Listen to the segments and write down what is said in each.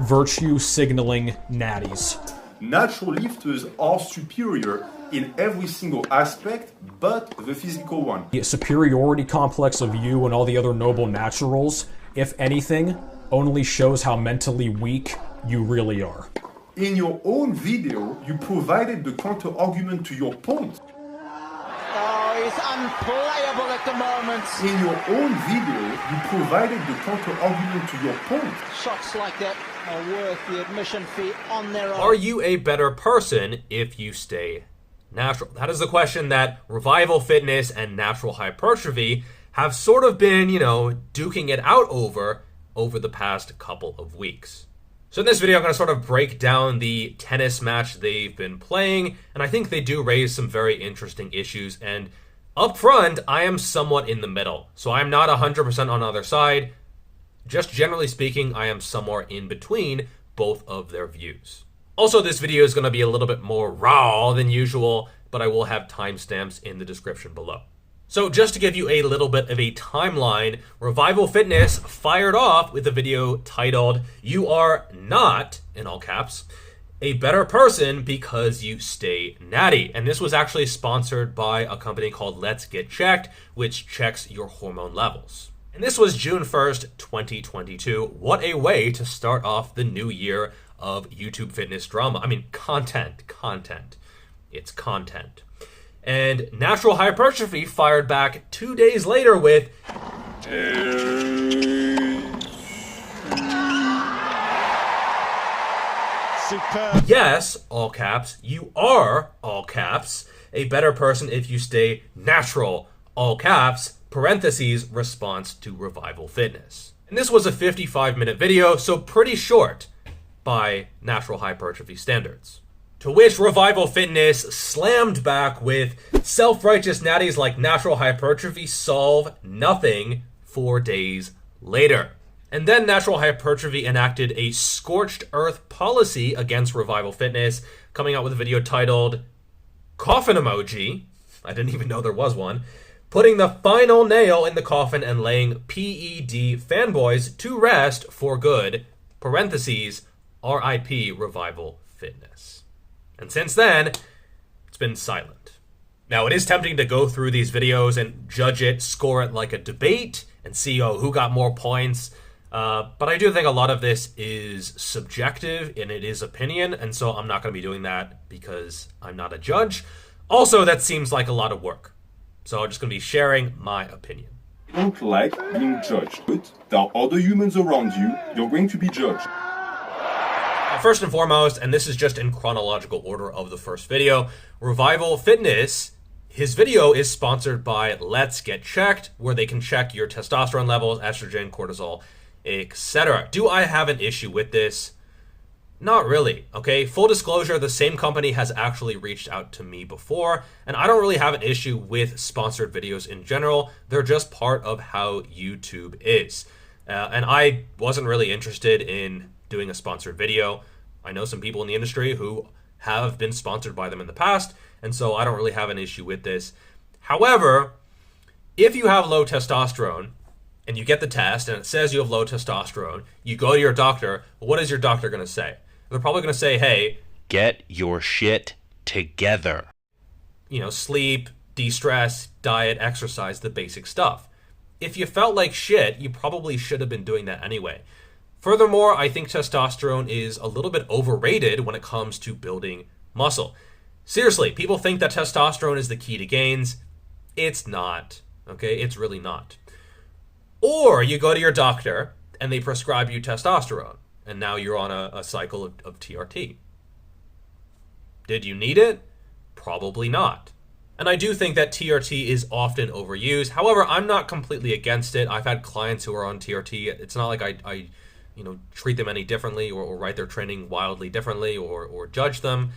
virtue signaling natties. Natural lifters are superior in every single aspect but the physical one. The superiority complex of you and all the other noble naturals, if anything, only shows how mentally weak you really are. In your own video, you provided the counter-argument to your point. Oh, he's unplayable at the moment. In your own video, you provided the counter-argument to your point. Shots like that are worth the admission fee on their own. Are you a better person if you stay natural? That is the question that Revival Fitness and Natural Hypertrophy have sort of been, duking it out over the past couple of weeks. So in this video, I'm going to sort of break down the tennis match they've been playing, and I think they do raise some very interesting issues. And up front, I am somewhat in the middle. So I'm not 100% on either side. Just generally speaking, I am somewhere in between both of their views. Also, this video is going to be a little bit more raw than usual, but I will have timestamps in the description below. So just to give you a little bit of a timeline, Revival Fitness fired off with a video titled, "You are not," in all caps, "a better person because you stay natty." And this was actually sponsored by a company called Let's Get Checked, which checks your hormone levels. And this was June 1st, 2022. What a way to start off the new year of YouTube fitness drama. I mean, content. It's content. And Natural Hypertrophy fired back 2 days later with, Superb. "Yes," all caps, "you are," all caps, "a better person if you stay natural," all caps, parentheses, response to Revival Fitness. And this was a 55-minute video, so pretty short by Natural Hypertrophy standards. To which Revival Fitness slammed back with, "Self-righteous natties like Natural Hypertrophy solve nothing 4 days later." And then Natural Hypertrophy enacted a scorched earth policy against Revival Fitness, coming out with a video titled, "Coffin emoji," I didn't even know there was one, "putting the final nail in the coffin and laying PED Fanboys to rest for good," parentheses, RIP Revival Fitness. And since then, it's been silent. Now, it is tempting to go through these videos and judge it, score it like a debate, and see, who got more points. But I do think a lot of this is subjective, and it is opinion, and so I'm not going to be doing that because I'm not a judge. Also, that seems like a lot of work. So I'm just going to be sharing my opinion. You don't like being judged, but there are other humans around you, you're going to be judged. First and foremost, and this is just in chronological order of the first video, Revival Fitness, his video is sponsored by Let's Get Checked, where they can check your testosterone levels, estrogen, cortisol, etc. Do I have an issue with this? Not really, okay? Full disclosure, the same company has actually reached out to me before, and I don't really have an issue with sponsored videos in general. They're just part of how YouTube is. And I wasn't really interested in doing a sponsored video. I know some people in the industry who have been sponsored by them in the past, and so I don't really have an issue with this. However, if you have low testosterone and you get the test and it says you have low testosterone, you go to your doctor, what is your doctor going to say? They're probably going to say, "Hey, get your shit together." Sleep, de-stress, diet, exercise, the basic stuff. If you felt like shit, you probably should have been doing that anyway. Furthermore, I think testosterone is a little bit overrated when it comes to building muscle. Seriously, people think that testosterone is the key to gains. It's not, okay? It's really not. Or you go to your doctor and they prescribe you testosterone, and now you're on a cycle of TRT. Did you need it? Probably not. And I do think that TRT is often overused. However, I'm not completely against it. I've had clients who are on TRT. It's not like I treat them any differently or write their training wildly differently or judge them.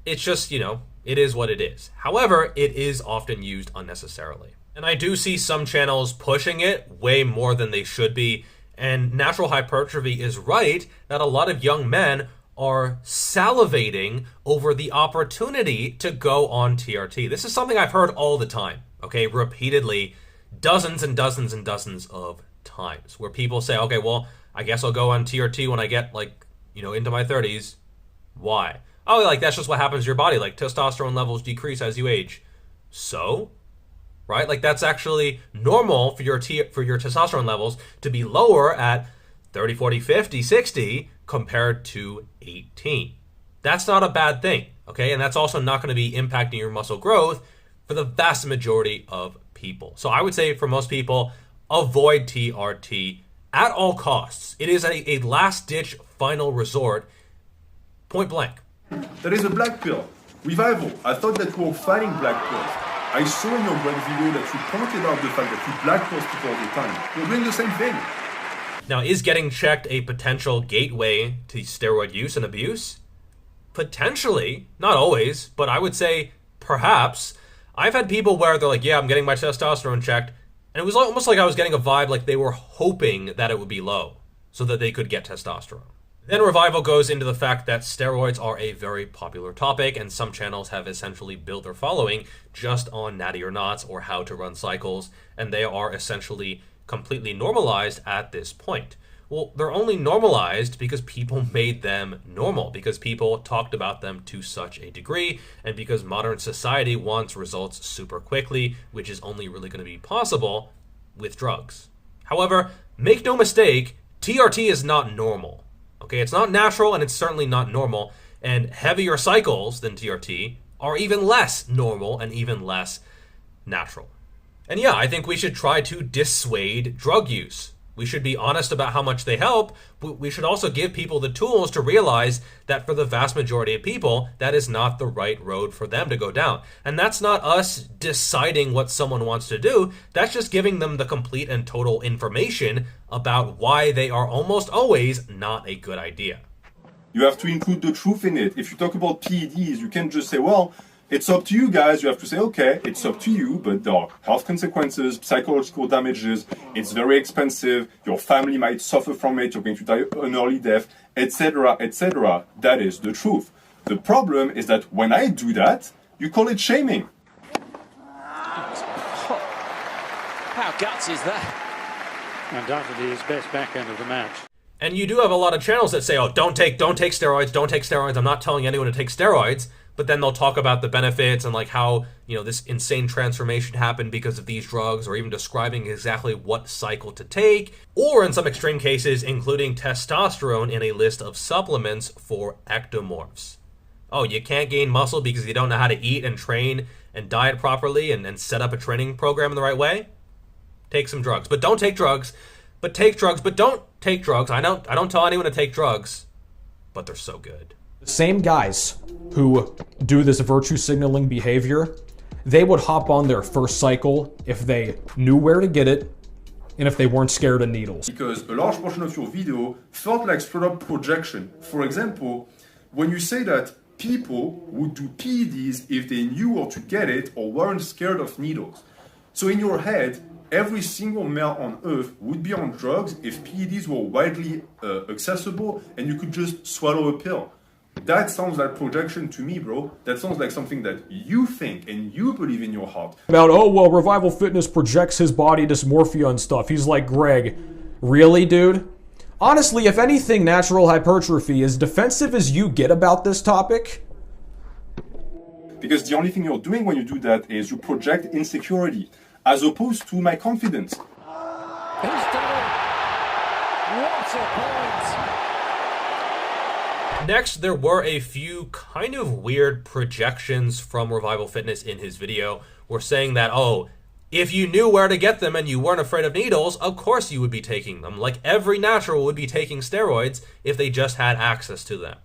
It's just, it is what it is. However, it is often used unnecessarily. And I do see some channels pushing it way more than they should be. And Natural Hypertrophy is right that a lot of young men are salivating over the opportunity to go on TRT. This is something I've heard all the time, okay, repeatedly, dozens and dozens and dozens of times, where people say, okay, well, I guess I'll go on TRT when I get like into my 30s. Why? Oh, like that's just what happens to your body. Like testosterone levels decrease as you age. So, right? Like that's actually normal for your testosterone levels to be lower at 30, 40, 50, 60 compared to 18. That's not a bad thing, okay? And that's also not going to be impacting your muscle growth for the vast majority of people. So I would say for most people, avoid TRT at all costs. It is a last-ditch final resort, point blank. There is a black pill. Revival, I thought that you were fighting black pills. I saw in your great video that you pointed out the fact that you black pills people all the time. You're doing the same thing. Now, is getting checked a potential gateway to steroid use and abuse? Potentially, not always, but I would say perhaps. I've had people where they're like, yeah, I'm getting my testosterone checked, and it was almost like I was getting a vibe like they were hoping that it would be low so that they could get testosterone. Then Revival goes into the fact that steroids are a very popular topic, and some channels have essentially built their following just on natty or nots or how to run cycles, and they are essentially completely normalized at this point. Well, they're only normalized because people made them normal, because people talked about them to such a degree, and because modern society wants results super quickly, which is only really going to be possible with drugs. However, make no mistake, TRT is not normal. Okay, it's not natural and it's certainly not normal, and heavier cycles than TRT are even less normal and even less natural. And yeah, I think we should try to dissuade drug use. We should be honest about how much they help, but we should also give people the tools to realize that for the vast majority of people, that is not the right road for them to go down. And that's not us deciding what someone wants to do. That's just giving them the complete and total information about why they are almost always not a good idea. You have to include the truth in it. If you talk about PEDs, you can't just say, well, it's up to you guys. You have to say, okay, it's up to you, but there are health consequences, psychological damages, it's very expensive, your family might suffer from it, you're going to die an early death, etc., etc. That is the truth. The problem is that when I do that, you call it shaming. How guts is that? Undoubtedly his best backhand of the match. And you do have a lot of channels that say, oh, don't take steroids, I'm not telling anyone to take steroids. But then they'll talk about the benefits and like how, this insane transformation happened because of these drugs, or even describing exactly what cycle to take, or in some extreme cases, including testosterone in a list of supplements for ectomorphs. Oh, you can't gain muscle because you don't know how to eat and train and diet properly and set up a training program in the right way? Take some drugs. But don't take drugs. But take drugs. But don't take drugs. I don't tell anyone to take drugs, but they're so good. The same guys who do this virtue signaling behavior, they would hop on their first cycle if they knew where to get it and if they weren't scared of needles. Because a large portion of your video felt like straight up projection. For example, when you say that people would do PEDs if they knew where to get it or weren't scared of needles. So in your head, every single male on earth would be on drugs if PEDs were widely accessible and you could just swallow a pill. That sounds like projection to me, bro. That sounds like something that you think and you believe in your heart. About, oh, well, Revival Fitness projects his body dysmorphia and stuff. He's like, Greg, really, dude? Honestly, if anything, natural hypertrophy, as defensive as you get about this topic. Because the only thing you're doing when you do that is you project insecurity, as opposed to my confidence. He's done it. What a point. Next, there were a few kind of weird projections from Revival Fitness in his video. We're saying that, oh, if you knew where to get them and you weren't afraid of needles, of course you would be taking them. Like every natural would be taking steroids if they just had access to them.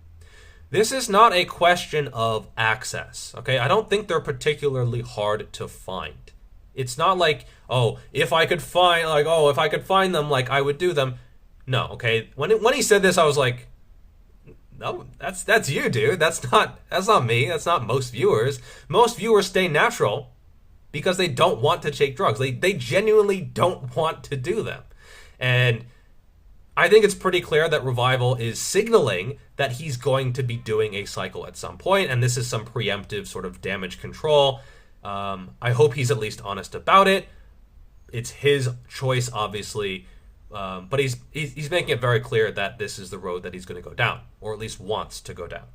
This is not a question of access, okay? I don't think they're particularly hard to find. It's not like, oh, if I could find them, like I would do them. No, okay? When he said this, I was like, no, that's you, dude. That's not me. That's not most viewers. Most viewers stay natural because they don't want to take drugs. They genuinely don't want to do them. And I think it's pretty clear that Revival is signaling that he's going to be doing a cycle at some point, and this is some preemptive sort of damage control. I hope he's at least honest about it. It's his choice, obviously. But he's making it very clear that this is the road that he's going to go down, or at least wants to go down.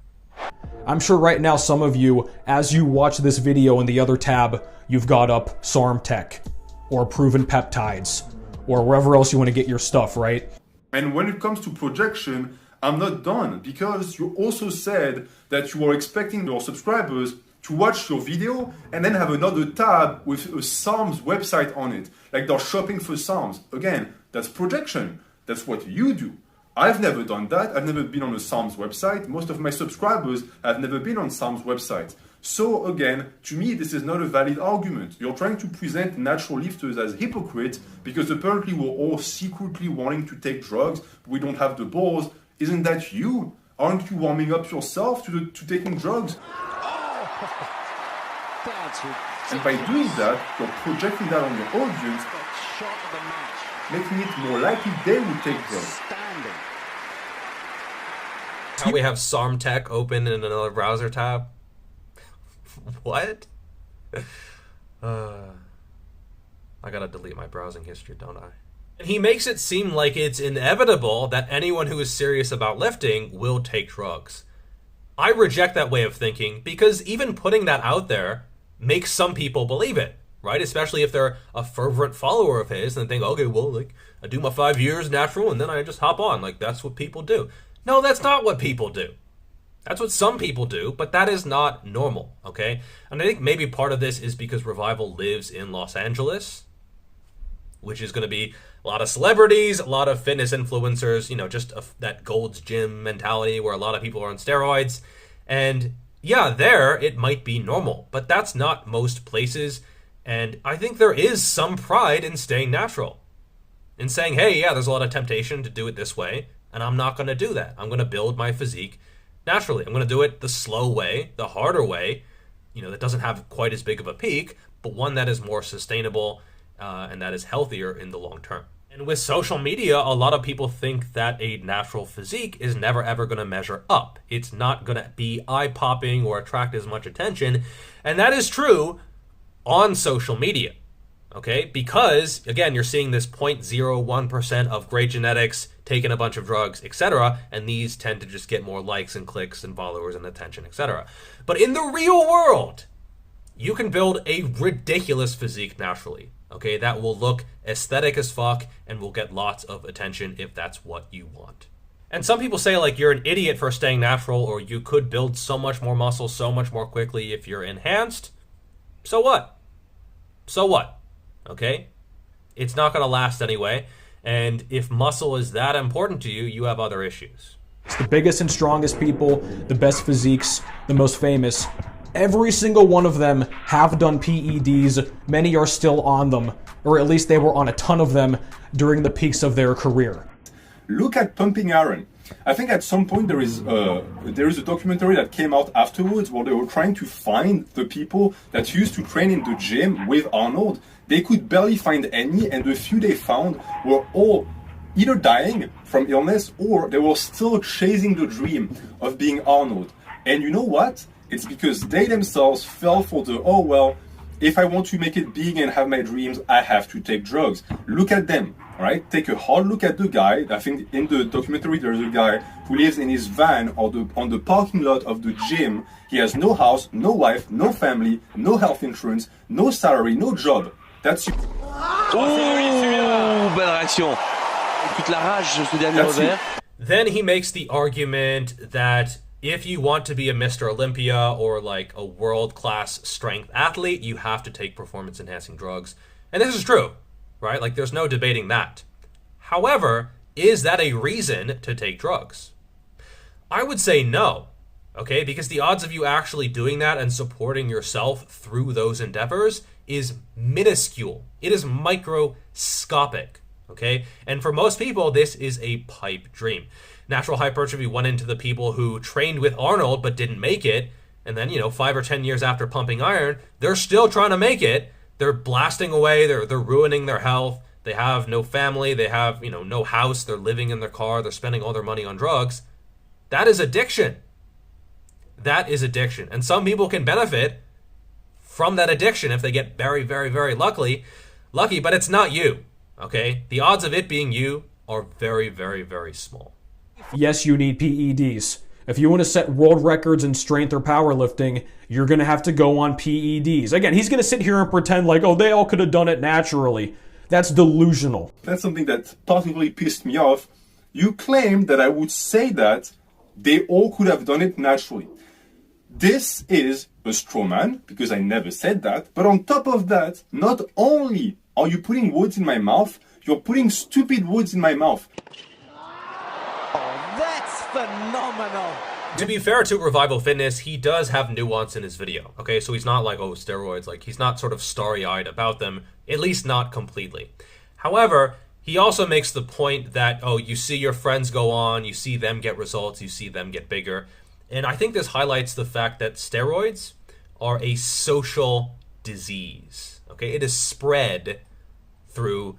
I'm sure right now some of you, as you watch this video in the other tab, you've got up SARM Tech, or Proven Peptides, or wherever else you want to get your stuff, right? And when it comes to projection, I'm not done, because you also said that you are expecting your subscribers to watch your video and then have another tab with a SARM's website on it, like they're shopping for SARMs. Again, that's projection. That's what you do. I've never done that. I've never been on a SARM's website. Most of my subscribers have never been on SARM's website. So again, to me, this is not a valid argument. You're trying to present natural lifters as hypocrites because apparently we're all secretly wanting to take drugs, but we don't have the balls. Isn't that you? Aren't you warming up yourself to taking drugs? And by doing that, you're projecting that on your audience, making it more likely they will take drugs. How we have SARM Tech open in another browser tab? What? I gotta delete my browsing history, don't I? And he makes it seem like it's inevitable that anyone who is serious about lifting will take drugs. I reject that way of thinking, because even putting that out there makes some people believe it, right? Especially if they're a fervent follower of his and think, okay, well, like, I do my 5 years natural and then I just hop on. Like, that's what people do. No, that's not what people do. That's what some people do, but that is not normal, okay? And I think maybe part of this is because Revival lives in Los Angeles, which is going to be a lot of celebrities, a lot of fitness influencers, you know, just that Gold's Gym mentality where a lot of people are on steroids. And yeah, there it might be normal, but that's not most places. And I think there is some pride in staying natural, in saying, hey, yeah, there's a lot of temptation to do it this way, and I'm not going to do that. I'm going to build my physique naturally. I'm going to do it the slow way, the harder way, you know, that doesn't have quite as big of a peak, but one that is more sustainable and that is healthier in the long term. And with social media, a lot of people think that a natural physique is never ever going to measure up. It's not going to be eye-popping or attract as much attention. And that is true on social media, okay? Because, again, you're seeing this 0.01% of great genetics, taking a bunch of drugs, etc., and these tend to just get more likes and clicks and followers and attention, etc. But in the real world, you can build a ridiculous physique naturally, okay? That will look aesthetic as fuck and will get lots of attention if that's what you want. And some people say, like, you're an idiot for staying natural, or you could build so much more muscle so much more quickly if you're enhanced. So what? So what? Okay? It's not going to last anyway. And if muscle is that important to you, you have other issues. It's the biggest and strongest people, the best physiques, the most famous. Every single one of them have done PEDs. Many are still on them, or at least they were on a ton of them during the peaks of their career. Look at pumping iron. I think at some point there is a documentary that came out afterwards where they were trying to find the people that used to train in the gym with Arnold. They could barely find any, and the few they found were all either dying from illness or they were still chasing the dream of being Arnold. And you know what? It's because they themselves fell for the, oh well, if I want to make it big and have my dreams, I have to take drugs. Look at them, right? Take a hard look at the guy. I think in the documentary there's a guy who lives in his van or on the parking lot of the gym. He has no house, no wife, no family, no health insurance, no salary, no job. That's you. Oh, belle réaction. Toute la rage sur ce dernier revers. Then he makes the argument that if you want to be a Mr. Olympia or like a world-class strength athlete, you have to take performance-enhancing drugs. And this is true, right? Like, there's no debating that. However, is that a reason to take drugs? I would say no, okay? Because the odds of you actually doing that and supporting yourself through those endeavors is minuscule. It is microscopic, okay? And for most people, this is a pipe dream. Natural hypertrophy went into the people who trained with Arnold but didn't make it, and then, 5 or 10 years after pumping iron, they're still trying to make it. They're blasting away, they're ruining their health, they have no family, they have, no house, they're living in their car, they're spending all their money on drugs. That is addiction. That is addiction. And some people can benefit from that addiction if they get very, very, very lucky, but it's not you. Okay? The odds of it being you are very, very, very small. Yes, you need PEDs. If you want to set world records in strength or powerlifting, you're going to have to go on PEDs. Again, he's going to sit here and pretend like, oh, they all could have done it naturally. That's delusional. That's something that particularly pissed me off. You claim that I would say that they all could have done it naturally. This is a straw man, because I never said that. But on top of that, not only are you putting words in my mouth, you're putting stupid words in my mouth. That's phenomenal. To be fair to Revival Fitness, he does have nuance in his video, okay? So he's not like, oh, steroids, like he's not sort of starry-eyed about them, at least not completely. However, he also makes the point that, oh, you see your friends go on, you see them get results, you see them get bigger. And I think this highlights the fact that steroids are a social disease, okay? It is spread through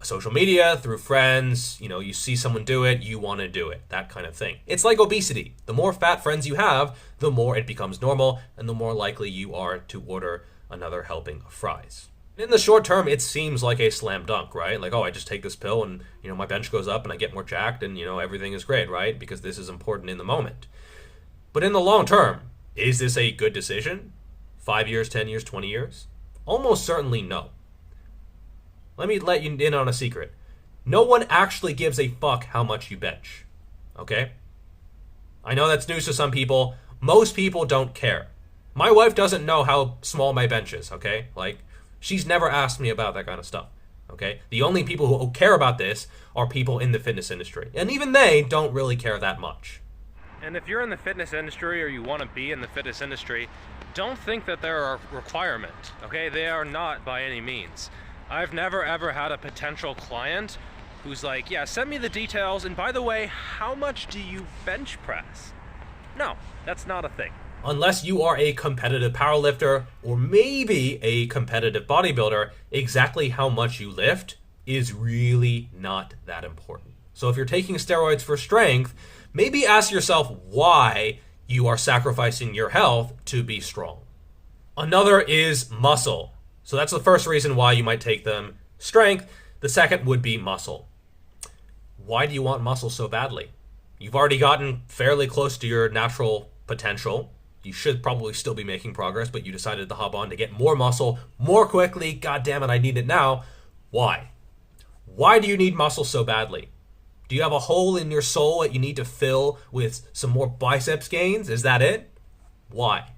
social media, through friends, you know, you see someone do it, you want to do it, that kind of thing. It's like obesity. The more fat friends you have, the more it becomes normal, and the more likely you are to order another helping of fries. In the short term, it seems like a slam dunk, right? Like, oh, I just take this pill and, you know, my bench goes up and I get more jacked and, you know, everything is great, right? Because this is important in the moment. But in the long term, is this a good decision? 5 years, 10 years, 20 years? Almost certainly no. Let me let you in on a secret. No one actually gives a fuck how much you bench. Okay? I know that's news to some people. Most people don't care. My wife doesn't know how small my bench is, okay? Like, she's never asked me about that kind of stuff. Okay? The only people who care about this are people in the fitness industry. And even they don't really care that much. And if you're in the fitness industry or you want to be in the fitness industry, don't think that they're a requirement. Okay? They are not by any means. I've never ever had a potential client who's like, yeah, send me the details, and by the way, how much do you bench press? No, that's not a thing. Unless you are a competitive powerlifter or maybe a competitive bodybuilder, exactly how much you lift is really not that important. So if you're taking steroids for strength, maybe ask yourself why you are sacrificing your health to be strong. Another is muscle. So that's the first reason why you might take them. Strength. The second would be muscle. Why do you want muscle so badly? You've already gotten fairly close to your natural potential. You should probably still be making progress, but you decided to hop on to get more muscle more quickly. God damn it, I need it now. Why? Why do you need muscle so badly? Do you have a hole in your soul that you need to fill with some more biceps gains? Is that it? Why?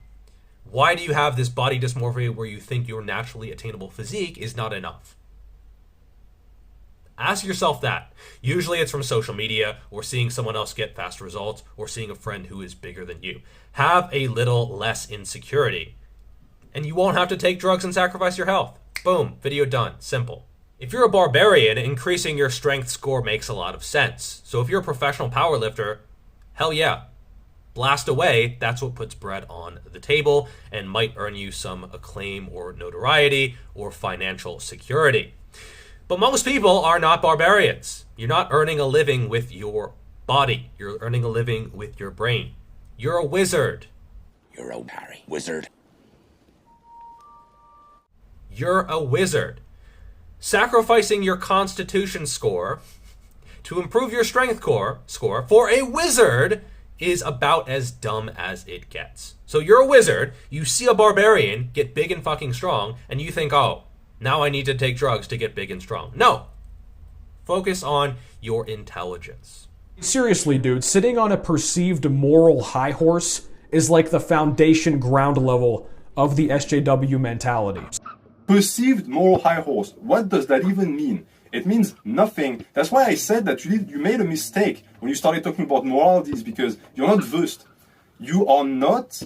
Why do you have this body dysmorphia where you think your naturally attainable physique is not enough? Ask yourself that. Usually it's from social media, or seeing someone else get fast results, or seeing a friend who is bigger than you. Have a little less insecurity, and you won't have to take drugs and sacrifice your health. Boom, video done, simple. If you're a barbarian, increasing your strength score makes a lot of sense. So if you're a professional powerlifter, hell yeah. Blast away, that's what puts bread on the table and might earn you some acclaim or notoriety or financial security. But most people are not barbarians. You're not earning a living with your body. You're earning a living with your brain. You're a wizard. You're a wizard. You're a wizard. Sacrificing your constitution score to improve your strength score for a wizard is about as dumb as it gets. So you're a wizard, you see a barbarian get big and fucking strong, and you think, oh, now I need to take drugs to get big and strong. No. Focus on your intelligence. Seriously, dude, sitting on a perceived moral high horse is like the foundation ground level of the SJW mentality. Perceived moral high horse. What does that even mean? It means nothing. That's why I said that you made a mistake when you started talking about moralities, because you're not versed. You are not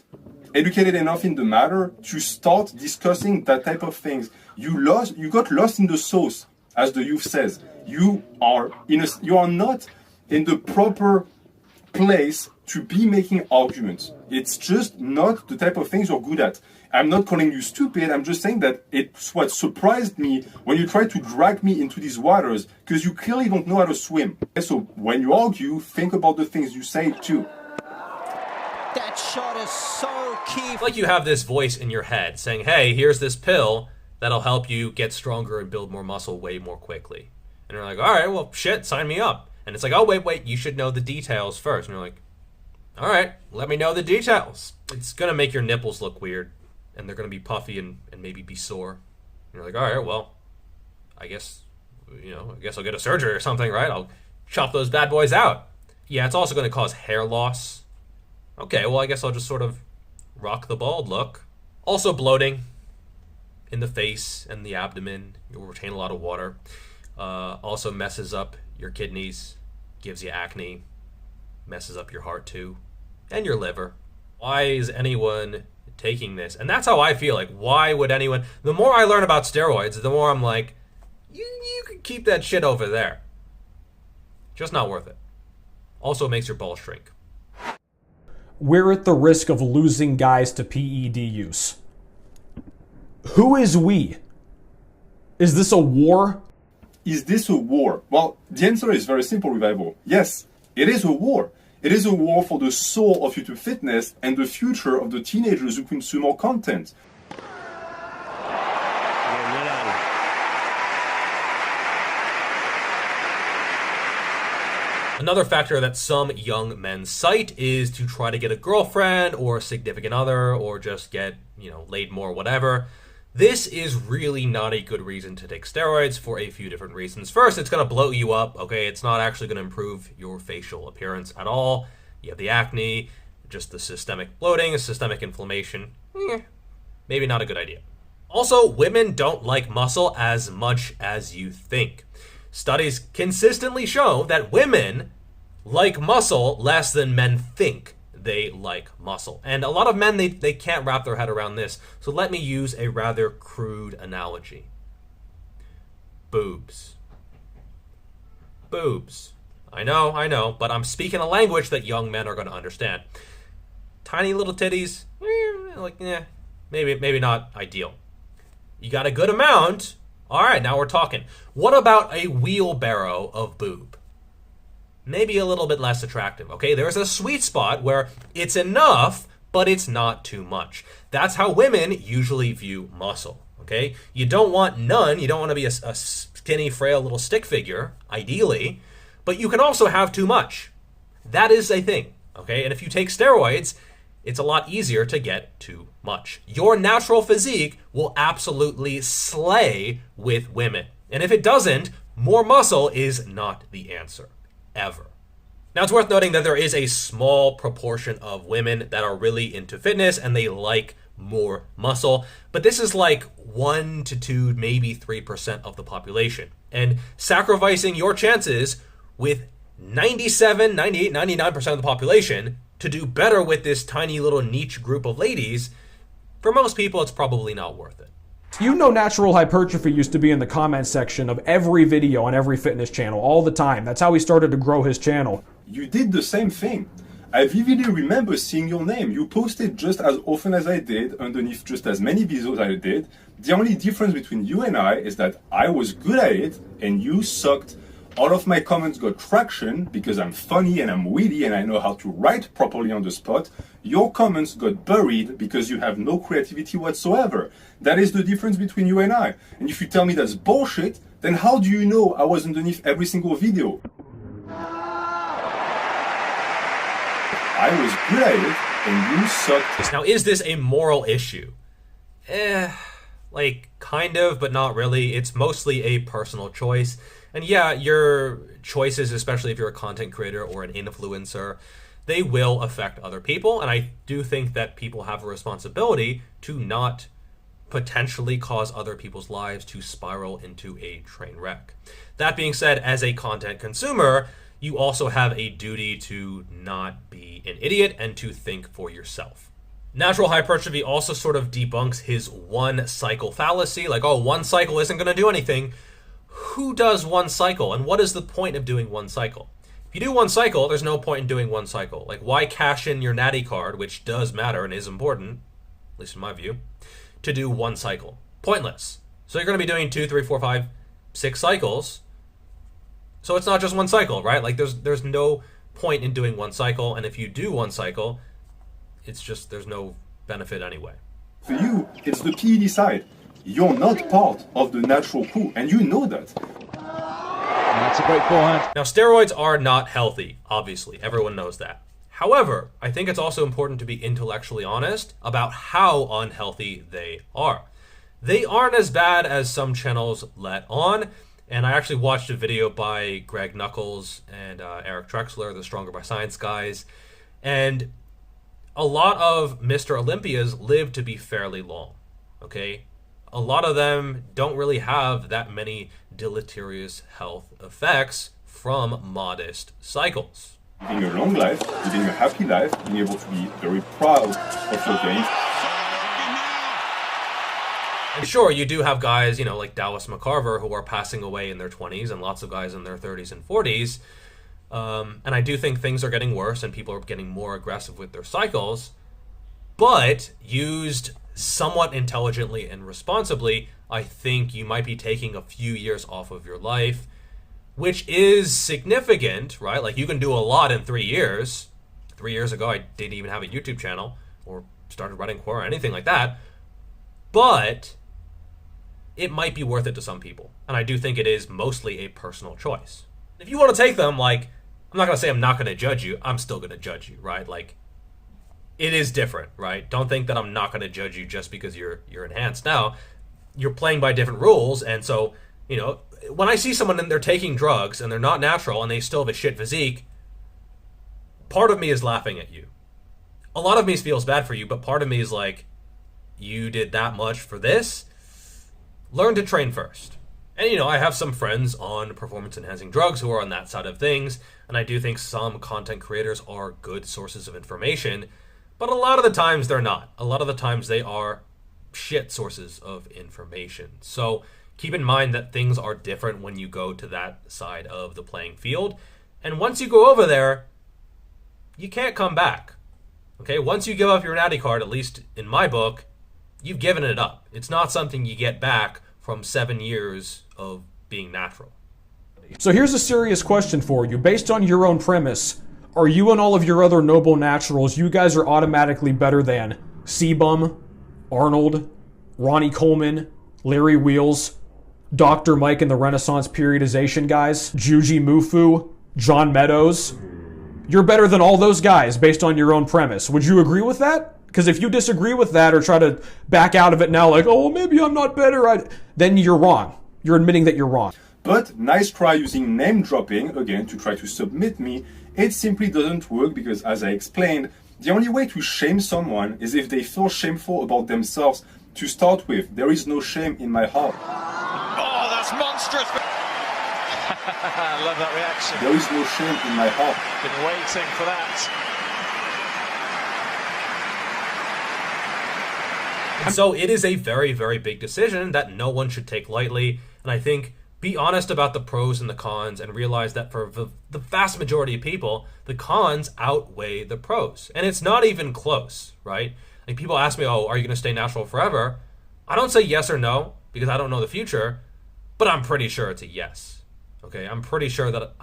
educated enough in the matter to start discussing that type of things. You got lost in the sauce, as the youth says. You are not in the proper place to be making arguments. It's just not the type of things you're good at. I'm not calling you stupid, I'm just saying that it's what surprised me when you try to drag me into these waters, because you clearly don't know how to swim. So when you argue, think about the things you say too. That shot is so key. Like you have this voice in your head saying, hey, here's this pill that'll help you get stronger and build more muscle way more quickly. And you're like, all right, well, shit, sign me up. And it's like, oh, wait, you should know the details first. And you're like, all right, let me know the details. It's going to make your nipples look weird, and they're going to be puffy and maybe be sore. And you're like, all right, well, I guess I'll get a surgery or something, right? I'll chop those bad boys out. Yeah, it's also going to cause hair loss. Okay, well, I guess I'll just sort of rock the bald look. Also bloating in the face and the abdomen. You'll retain a lot of water. Also messes up your kidneys, gives you acne, messes up your heart too, and your liver. Why is anyone taking this? And that's how I feel. Like, why would anyone? The more I learn about steroids, the more I'm like, you can keep that shit over there. Just not worth it. Also, it makes your balls shrink. We're at the risk of losing guys to PED use. Who is we? Is this a war? Is this a war? Well, the answer is very simple, Revival. Yes, it is a war. It is a war for the soul of YouTube fitness and the future of the teenagers who consume our content. Another factor that some young men cite is to try to get a girlfriend or a significant other or just get, laid more, whatever. This is really not a good reason to take steroids for a few different reasons. First, it's going to bloat you up, okay? It's not actually going to improve your facial appearance at all. You have the acne, just the systemic bloating, systemic inflammation. Maybe not a good idea. Also, women don't like muscle as much as you think. Studies consistently show that women like muscle less than men think they like muscle. And a lot of men, they can't wrap their head around this. So let me use a rather crude analogy. Boobs. Boobs. I know, but I'm speaking a language that young men are going to understand. Tiny little titties, maybe not ideal. You got a good amount. All right, now we're talking. What about a wheelbarrow of boob? Maybe a little bit less attractive, okay? There's a sweet spot where it's enough, but it's not too much. That's how women usually view muscle, okay? You don't want none. You don't want to be a skinny, frail little stick figure, ideally, but you can also have too much. That is a thing, okay? And if you take steroids, it's a lot easier to get too much. Your natural physique will absolutely slay with women. And if it doesn't, more muscle is not the answer, ever. Now, it's worth noting that there is a small proportion of women that are really into fitness and they like more muscle, but this is like 1 to 2, maybe 3% of the population. And sacrificing your chances with 97, 98, 99% of the population to do better with this tiny little niche group of ladies, for most people, it's probably not worth it. Natural Hypertrophy used to be in the comment section of every video on every fitness channel all the time. That's how he started to grow his channel. You did the same thing. I vividly remember seeing your name. You posted just as often as I did, underneath just as many videos I did. The only difference between you and I is that I was good at it and you sucked. All of my comments got traction because I'm funny and I'm witty and I know how to write properly on the spot. Your comments got buried because you have no creativity whatsoever. That is the difference between you and I. And if you tell me that's bullshit, then how do you know I was underneath every single video? I was good at it and you sucked. Now, is this a moral issue? Kind of, but not really. It's mostly a personal choice. And yeah, your choices, especially if you're a content creator or an influencer, they will affect other people. And I do think that people have a responsibility to not potentially cause other people's lives to spiral into a train wreck. That being said, as a content consumer, you also have a duty to not be an idiot and to think for yourself. Natural Hypertrophy also sort of debunks his one cycle fallacy, like, oh, one cycle isn't going to do anything. Who does one cycle, and what is the point of doing one cycle? If you do one cycle, there's no point in doing one cycle. Like, why cash in your Natty card, which does matter and is important, at least in my view, to do one cycle? Pointless. So you're going to be doing 2, 3, 4, 5, 6 cycles. So it's not just one cycle, right? Like, there's no point in doing one cycle, and if you do one cycle, it's just there's no benefit anyway. For you, it's the PED side. you're not part of the natural crew, and you know that. That's a great forehand. Now, steroids are not healthy, obviously. Everyone knows that. However, I think it's also important to be intellectually honest about how unhealthy they are. They aren't as bad as some channels let on, and I actually watched a video by Greg Nuckols and Eric Drexler, the Stronger by Science guys, and a lot of Mr. Olympias live to be fairly long, okay? A lot of them don't really have that many deleterious health effects from modest cycles. Living a long life, living a happy life, being able to be very proud of your gains. And sure, you do have guys, you know, like Dallas McCarver, who are passing away in their 20s, and lots of guys in their 30s and 40s. And I do think things are getting worse, and people are getting more aggressive with their cycles. But used somewhat intelligently and responsibly, I think you might be taking a few years off of your life, which is significant, right? Like, you can do a lot in 3 years. 3 years ago, I didn't even have a YouTube channel or started writing core or anything like that. But it might be worth it to some people. And I do think it is mostly a personal choice. If you want to take them, like, I'm not going to say I'm not going to judge you. I'm still going to judge you, right? Like, it is different, right? Don't think that I'm not going to judge you just because you're enhanced. Now, you're playing by different rules, and so, you know, when I see someone and they're taking drugs and they're not natural and they still have a shit physique, part of me is laughing at you. A lot of me feels bad for you, but part of me is like, you did that much for this? Learn to train first. And, you know, I have some friends on performance-enhancing drugs who are on that side of things, and I do think some content creators are good sources of information, but a lot of the times they're not. A lot of the times they are shit sources of information. So keep in mind that things are different when you go to that side of the playing field. And once you go over there, you can't come back. Okay, once you give up your Natty card, at least in my book, you've given it up. It's not something you get back from 7 years of being natural. So here's a serious question for you. Based on your own premise, are you and all of your other noble naturals, you guys are automatically better than Sebum, Arnold, Ronnie Coleman, Larry Wheels, Dr. Mike and the Renaissance periodization guys, Juji Mufu, John Meadows? You're better than all those guys based on your own premise. Would you agree with that? Because if you disagree with that or try to back out of it now like, oh, maybe I'm not better, then you're wrong. You're admitting that you're wrong. But nice try using name dropping, again, to try to submit me. It simply doesn't work because, as I explained, the only way to shame someone is if they feel shameful about themselves to start with. There is no shame in my heart. Oh, that's monstrous. I love that reaction. There is no shame in my heart. Been waiting for that. And so it is a very, very big decision that no one should take lightly. And I think be honest about the pros and the cons and realize that for the vast majority of people, the cons outweigh the pros. And it's not even close, right? Like, people ask me, oh, are you going to stay natural forever? I don't say yes or no because I don't know the future, but I'm pretty sure it's a yes. Okay, I'm pretty sure that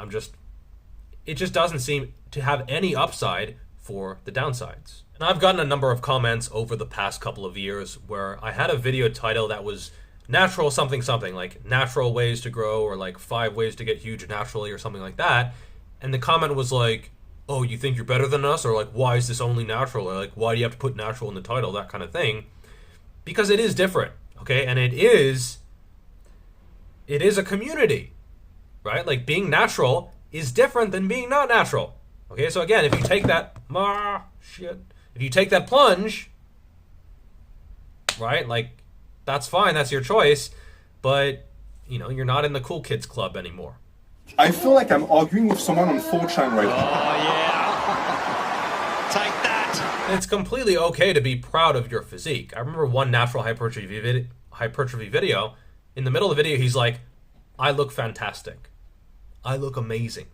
it just doesn't seem to have any upside for the downsides. And I've gotten a number of comments over the past couple of years where I had a video title that was natural something something, like natural ways to grow or like 5 ways to get huge naturally or something like that. And the comment was like, oh, you think you're better than us? Or like, why is this only natural? Or like, why do you have to put natural in the title? That kind of thing. Because it is different, okay? And it is a community, right? Like, being natural is different than being not natural. Okay, so again, if you take that, if you take that plunge, right, like, that's fine, that's your choice, but, you know, you're not in the cool kids club anymore. I feel like I'm arguing with someone on 4chan right now. Oh, yeah. Take that. It's completely okay to be proud of your physique. I remember one natural hypertrophy video. In the middle of the video, he's like, I look fantastic. I look amazing.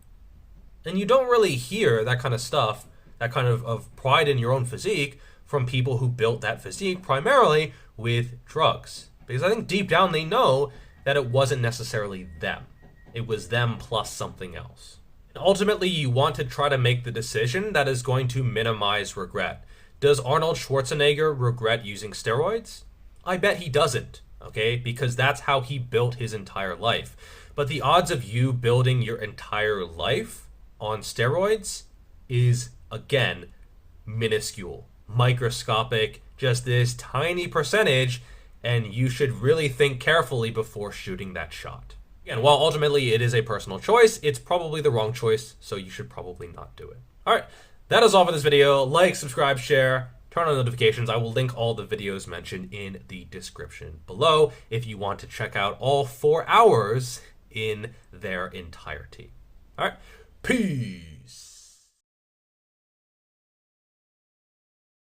And you don't really hear that kind of stuff, that kind of pride in your own physique from people who built that physique primarily with drugs. Because I think deep down they know that it wasn't necessarily them. It was them plus something else. And ultimately, you want to try to make the decision that is going to minimize regret. Does Arnold Schwarzenegger regret using steroids? I bet he doesn't. okay? Because that's how he built his entire life. But the odds of you building your entire life on steroids is, again, minuscule, microscopic, just this tiny percentage, and you should really think carefully before shooting that shot. Again, while ultimately it is a personal choice, it's probably the wrong choice, so you should probably not do it. Alright, that is all for this video. Like, subscribe, share, turn on notifications. I will link all the videos mentioned in the description below if you want to check out all 4 hours in their entirety. Alright, peace!